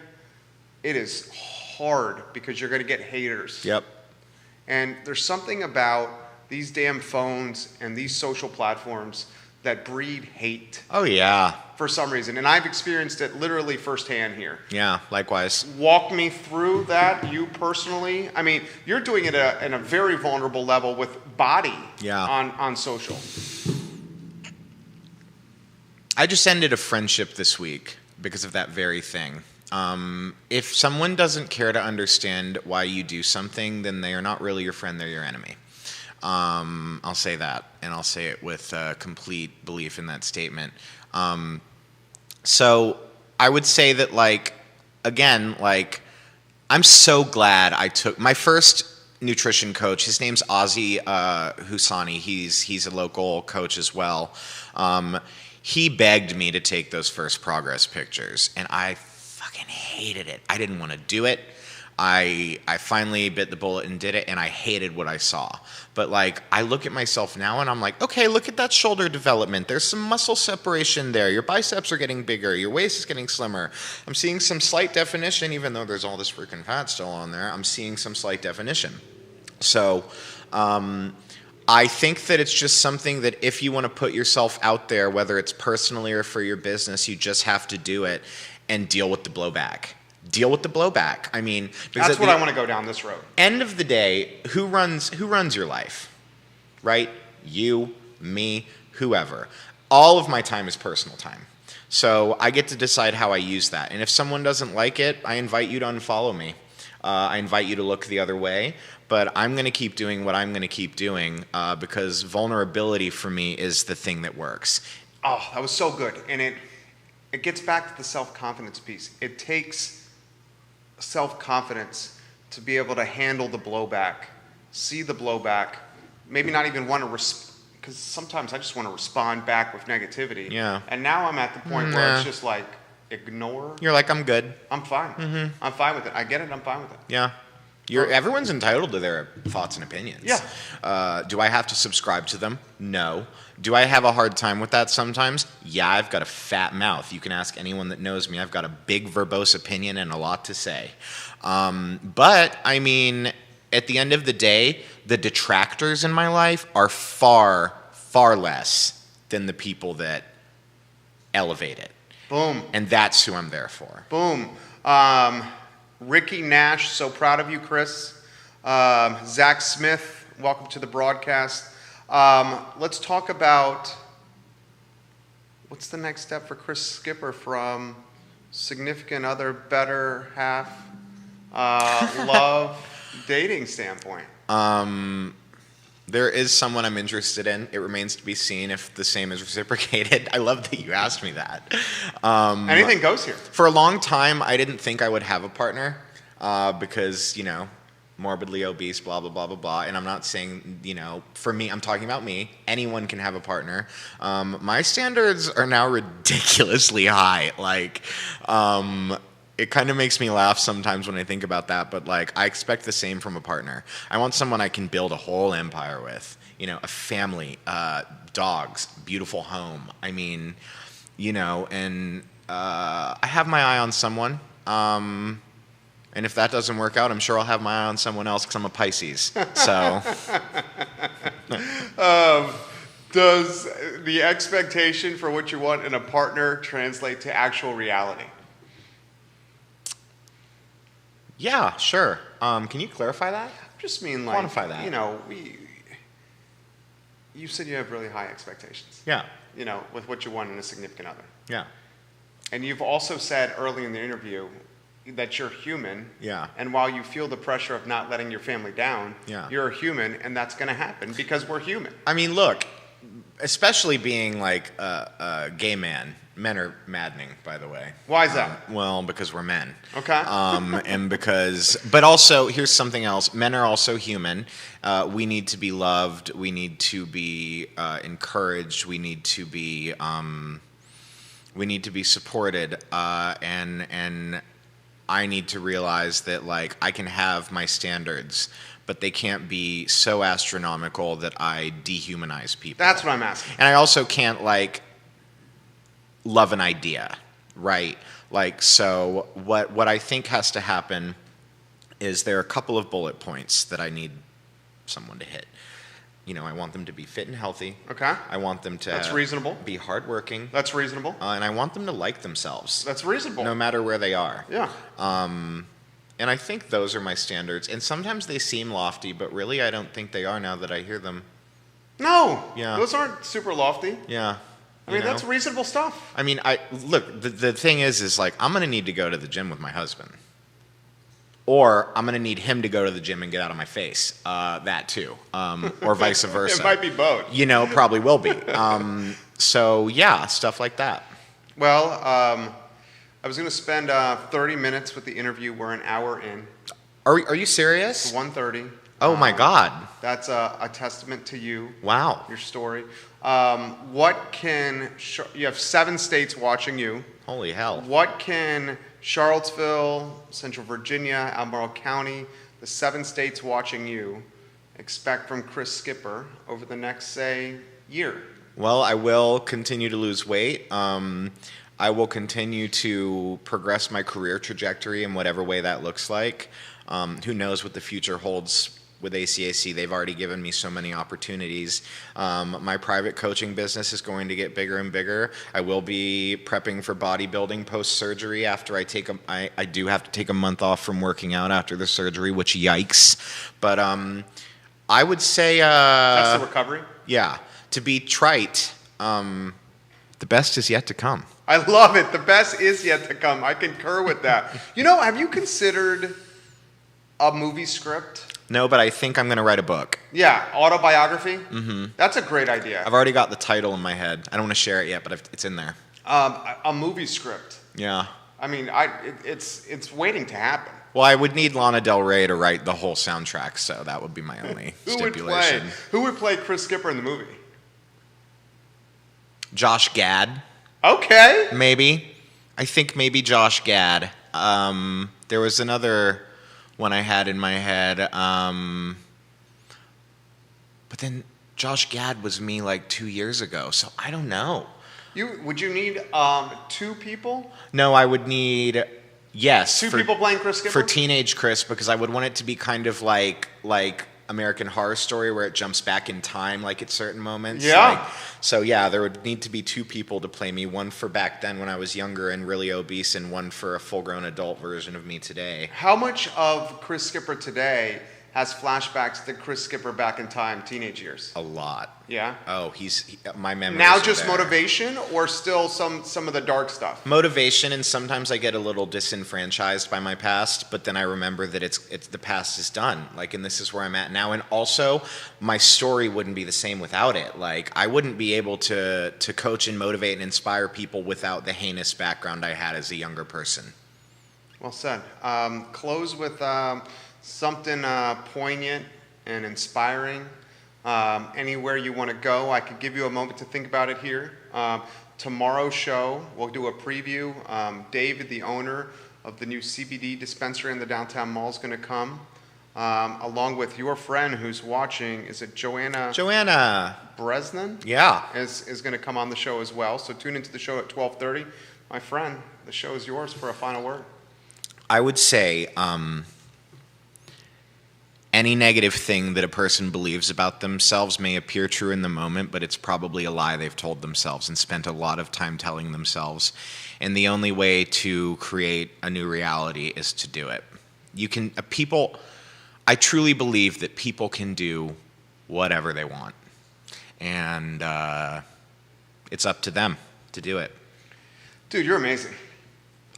it is hard because you're going to get haters. Yep. And there's something about these damn phones and these social platforms that breed hate Oh, yeah. for some reason. And I've experienced it literally firsthand here. Yeah, likewise. Walk me through that, you personally. I mean, you're doing it in a very vulnerable level with body on social. I just ended a friendship this week because of that very thing. If someone doesn't care to understand why you do something, then they are not really your friend, they're your enemy. I'll say that, and I'll say it with complete belief in that statement. So I would say that, I'm so glad I took my first nutrition coach. His name's Ozzy Husani. He's a local coach as well. He begged me to take those first progress pictures, and I fucking hated it. I didn't want to do it. I finally bit the bullet and did it, and I hated what I saw. But I look at myself now and I'm like, okay, look at that shoulder development. There's some muscle separation there. Your biceps are getting bigger. Your waist is getting slimmer. I'm seeing some slight definition, even though there's all this freaking fat still on there. I'm seeing some slight definition. So I think that it's just something that if you want to put yourself out there, whether it's personally or for your business, you just have to do it and deal with the blowback. Deal with the blowback. I mean, because that's what I want to go down this road. End of the day, who runs your life? Right? You, me, whoever. All of my time is personal time. So I get to decide how I use that. And if someone doesn't like it, I invite you to unfollow me. I invite you to look the other way. But I'm going to keep doing what I'm going to keep doing because vulnerability for me is the thing that works. Oh, that was so good. And it gets back to the self-confidence piece. It takes self-confidence to be able to handle the blowback, see the blowback, maybe not even want to because sometimes I just want to respond back with negativity. Yeah. And now I'm at the point where it's just ignore. You're like, I'm good. I'm fine. Mm-hmm. I'm fine with it. I get it. I'm fine with it. Yeah. Everyone's entitled to their thoughts and opinions. Yeah. Do I have to subscribe to them? No. Do I have a hard time with that sometimes? Yeah, I've got a fat mouth. You can ask anyone that knows me. I've got a big verbose opinion and a lot to say. But, I mean, at the end of the day, the detractors in my life are far, far less than the people that elevate it. Boom. And that's who I'm there for. Boom. Ricky Nash, so proud of you, Chris. Zach Smith, welcome to the broadcast. Let's talk about what's the next step for Chris Skipper from significant other, better half, love, dating standpoint. There is someone I'm interested in. It remains to be seen if the same is reciprocated. I love that you asked me that. Anything goes here. For a long time, I didn't think I would have a partner because, morbidly obese, blah, blah, blah, blah, blah. And I'm not saying, for me, I'm talking about me. Anyone can have a partner. My standards are now ridiculously high. It kind of makes me laugh sometimes when I think about that, but I expect the same from a partner. I want someone I can build a whole empire with. a family, dogs, beautiful home. I mean, and I have my eye on someone. And if that doesn't work out, I'm sure I'll have my eye on someone else because I'm a Pisces. So, Does the expectation for what you want in a partner translate to actual reality? yeah, sure. Can you clarify that? Just mean like, Quantify that. You said you have really high expectations, Yeah, with what you want in a significant other. yeah, And you've also said early in the interview that you're human. yeah. And while you feel the pressure of not letting your family down, Yeah. you're a human, and that's going to happen because we're human. I mean, look, especially being like a gay man, men are maddening, by the way. Why is that? Well, because we're men. Okay. And but also, here's something else. Men are also human. We need to be loved. We need to be encouraged. We need to be supported. And I need to realize that like I can have my standards, but they can't be so astronomical that I dehumanize people. That's what I'm asking. And I also can't like love an idea, right? Like, so what I think has to happen is there are a couple of bullet points that I need someone to hit. I want them to be fit and healthy. Okay. I want them to That's reasonable. be hardworking. That's reasonable. And I want them to like themselves, That's reasonable. no matter where they are. Yeah. And I think those are my standards. And sometimes they seem lofty, but really I don't think they are now that I hear them. No. Yeah. Those aren't super lofty. Yeah. I mean, that's reasonable stuff. I mean, look, the thing is like, I'm going to need to go to the gym with my husband. Or I'm going to need him to go to the gym and get out of my face. That too. Or vice versa. It might be both. Probably will be. So yeah, stuff like that. Well, I was going to spend 30 minutes with the interview. We're an hour in. Are you serious? 1:30. Oh my God. That's a testament to you. Wow. Your story. You have 7 states watching you. Holy hell. What can Charlottesville, Central Virginia, Albemarle County, the 7 states watching you, expect from Chris Skipper over the next, say, year? Well, I will continue to lose weight. I will continue to progress my career trajectory in whatever way that looks like. Who knows what the future holds with ACAC. They've already given me so many opportunities. My private coaching business is going to get bigger and bigger. I will be prepping for bodybuilding post-surgery after I do have to take a month off from working out after the surgery, which yikes. But I would say... That's the recovery? Yeah. To be trite, the best is yet to come. I love it. The best is yet to come. I concur with that. Have you considered a movie script? No, but I think I'm going to write a book. Yeah, autobiography? Mm-hmm. That's a great idea. I've already got the title in my head. I don't want to share it yet, but it's in there. A movie script. Yeah. I mean, it's waiting to happen. Well, I would need Lana Del Rey to write the whole soundtrack, so that would be my only stipulation. Who would play Chris Skipper in the movie? Josh Gad. Okay. Maybe. I think maybe Josh Gad. There was another one I had in my head. But then Josh Gad was me like 2 years ago, so I don't know. Would you need 2 people? No, I would need, yes. 2 people playing Chris Skipper? For teenage Chris, because I would want it to be kind of like American Horror Story, where it jumps back in time, like at certain moments. Yeah. So yeah, there would need to be 2 people to play me. One for back then when I was younger and really obese, and one for a full-grown adult version of me today. How much of Chris Skipper today has flashbacks to Chris Skipper back in time, teenage years? A lot. Yeah. Oh, my memories Now are just there. Motivation, or still some of the dark stuff? Motivation, and sometimes I get a little disenfranchised by my past, but then I remember that it's the past is done, and this is where I'm at now. And also, my story wouldn't be the same without it. I wouldn't be able to coach and motivate and inspire people without the heinous background I had as a younger person. Well said. Close with something poignant and inspiring. Anywhere you want to go, I could give you a moment to think about it here. Tomorrow's show, we'll do a preview. David, the owner of the new CBD dispensary in the downtown mall, is going to come. along with your friend who's watching. Is it Joanna Bresnan? Yeah. Is going to come on the show as well. So tune into the show at 12:30. My friend, the show is yours for a final word. I would say any negative thing that a person believes about themselves may appear true in the moment, but it's probably a lie they've told themselves and spent a lot of time telling themselves. And the only way to create a new reality is to do it. I truly believe that people can do whatever they want. And it's up to them to do it. Dude, you're amazing.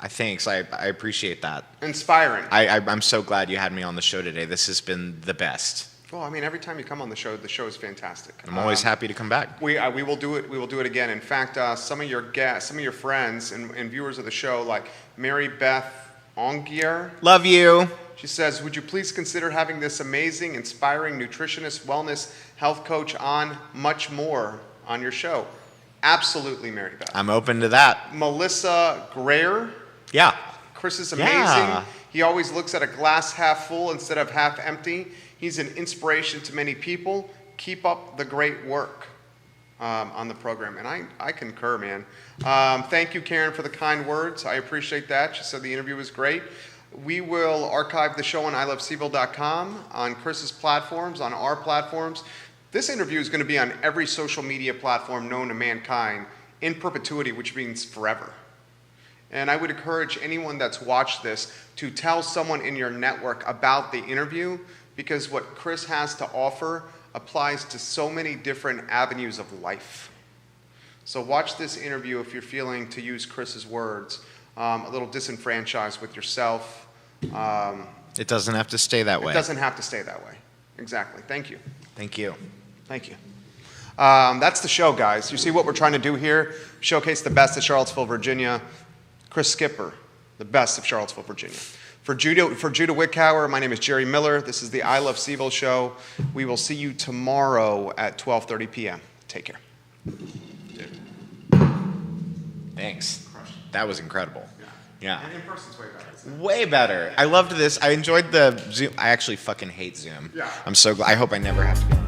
Thanks. I appreciate that. Inspiring. I'm so glad you had me on the show today. This has been the best. Well, I mean, every time you come on the show is fantastic. I'm always happy to come back. We will do it. We will do it again. In fact, some of your guests, some of your friends and viewers of the show, like Mary Beth Ongier. Love you. She says, would you please consider having this amazing, inspiring nutritionist, wellness, health coach on much more on your show? Absolutely, Mary Beth. I'm open to that. Melissa Greer. Yeah. Chris is amazing. Yeah. He always looks at a glass half full instead of half empty. He's an inspiration to many people. Keep up the great work on the program. And I concur, man. Thank you, Karen, for the kind words. I appreciate that. She said the interview was great. We will archive the show on iloveseville.com, on Chris's platforms, on our platforms. This interview is going to be on every social media platform known to mankind in perpetuity, which means forever. And I would encourage anyone that's watched this to tell someone in your network about the interview, because what Chris has to offer applies to so many different avenues of life. So watch this interview if you're feeling, to use Chris's words, a little disenfranchised with yourself. It doesn't have to stay that way. It doesn't have to stay that way. Exactly. Thank you. Thank you. Thank you. That's the show, guys. You see what we're trying to do here? Showcase the best of Charlottesville, Virginia. Chris Skipper, the best of Charlottesville, Virginia. For Judah Wickhauer, my name is Jerry Miller. This is the I Love Seville show. We will see you tomorrow at 12:30 p.m. Take care. Thanks. That was incredible. Yeah. And in person's way better. Way better. I loved this. I enjoyed the Zoom. I actually fucking hate Zoom. Yeah. I'm so glad. I hope I never have to be on